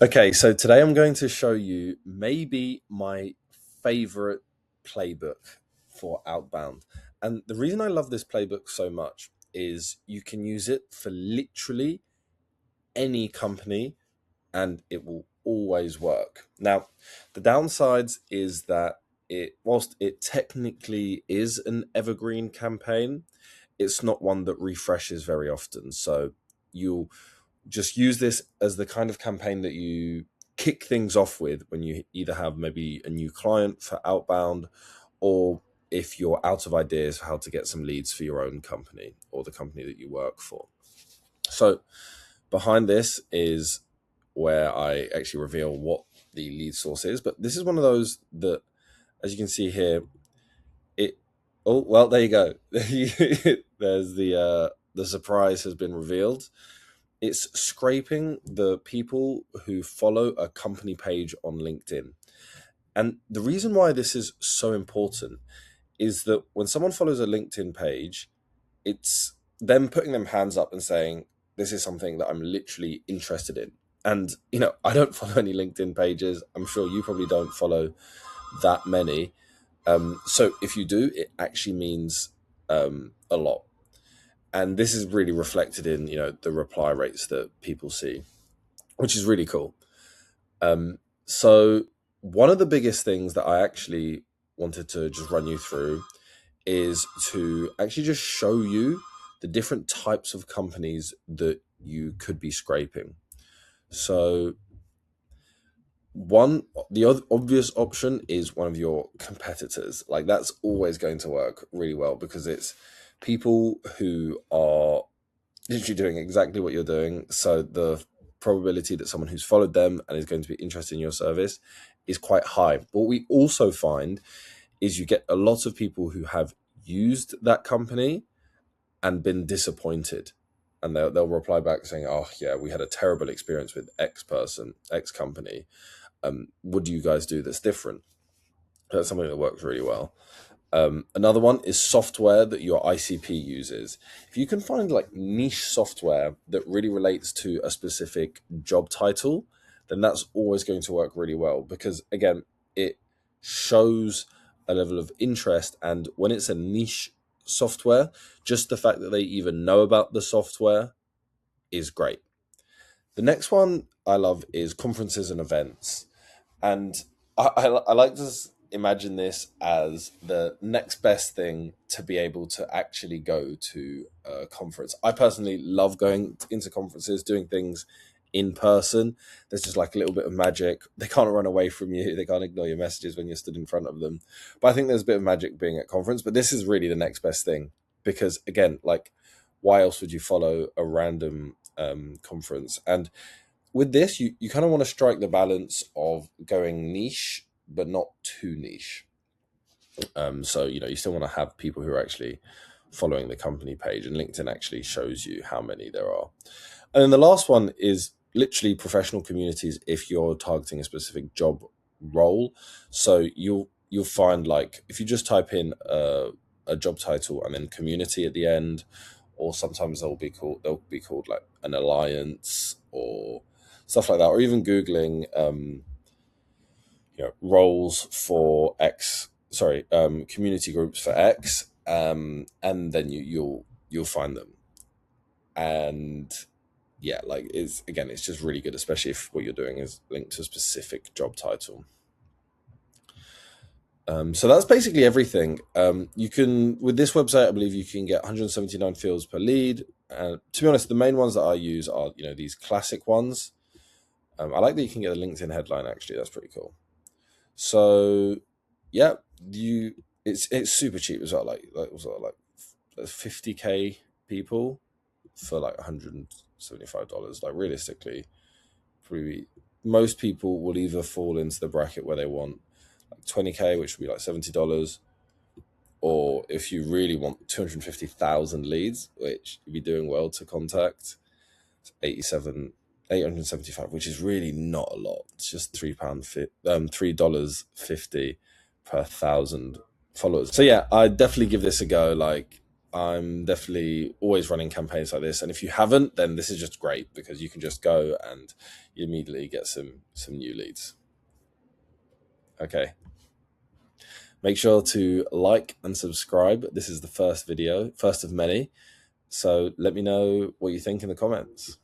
Okay, so today I'm going to show you maybe my favorite playbook for outbound. And the reason I love this playbook so much is you can use it for literally any company and it will always work. Now, the downsides is that whilst it technically is an evergreen campaign, it's not one that refreshes very often. So you'll just use this as the kind of campaign that you kick things off with when you either have maybe a new client for outbound, or if you're out of ideas for how to get some leads for your own company or the company that you work for. So behind this is where I actually reveal what the lead source is. But this is one of those that, as you can see here, there you go. There's the surprise has been revealed. It's scraping the people who follow a company page on LinkedIn. And the reason why this is so important is that when someone follows a LinkedIn page, it's them putting them hands up and saying, this is something that I'm literally interested in. And, I don't follow any LinkedIn pages. I'm sure you probably don't follow that many. So if you do, it actually means a lot. And this is really reflected in, the reply rates that people see, which is really cool. So one of the biggest things that I actually wanted to just run you through is to actually just show you the different types of companies that you could be scraping. So the obvious option is one of your competitors. Like, that's always going to work really well because it's people who are literally doing exactly what you're doing. So the probability that someone who's followed them and is going to be interested in your service is quite high. What we also find is you get a lot of people who have used that company and been disappointed. And they'll reply back saying, oh, yeah, we had a terrible experience with X person, X company. What do you guys do that's different? That's something that works really well. Another one is software that your ICP uses. If you can find like niche software that really relates to a specific job title, then that's always going to work really well because, again, it shows a level of interest. And when it's a niche software, just the fact that they even know about the software is great. The next one I love is conferences and events. And I like to imagine this as the next best thing to be able to actually go to a conference. I personally love going into conferences, doing things in person. There's just like a little bit of magic. They can't run away from you. They can't ignore your messages when you're stood in front of them. But I think there's a bit of magic being at conference. But this is really the next best thing because, again, like, why else would you follow a random conference? And with this, you kind of want to strike the balance of going niche, but not too niche. So, you still want to have people who are actually following the company page, and LinkedIn actually shows you how many there are. And then the last one is literally professional communities if you're targeting a specific job role. So you'll find, like, if you just type in a job title and then community at the end, or sometimes they'll be called like an alliance or stuff like that, or even Googling roles for X, community groups for X, and then you'll find them. And yeah, like, it's just really good, especially if what you're doing is linked to a specific job title. So that's basically everything. You can, with this website, I believe you can get 179 fields per lead. To be honest, the main ones that I use are these classic ones. I like that you can get a LinkedIn headline. Actually, that's pretty cool. So yeah, it's super cheap as well. Like 50K people for like $175. Like, realistically, probably most people will either fall into the bracket where they want like 20K, which would be like $70, or if you really want 250,000 leads, which you'd be doing well to contact, it's 875, which is really not a lot. It's just $3.50 per thousand followers. So yeah, I definitely give this a go. Like, I'm definitely always running campaigns like this. And if you haven't, then this is just great because you can just go and you immediately get some new leads. Okay. Make sure to like and subscribe. This is the first video, first of many. So let me know what you think in the comments.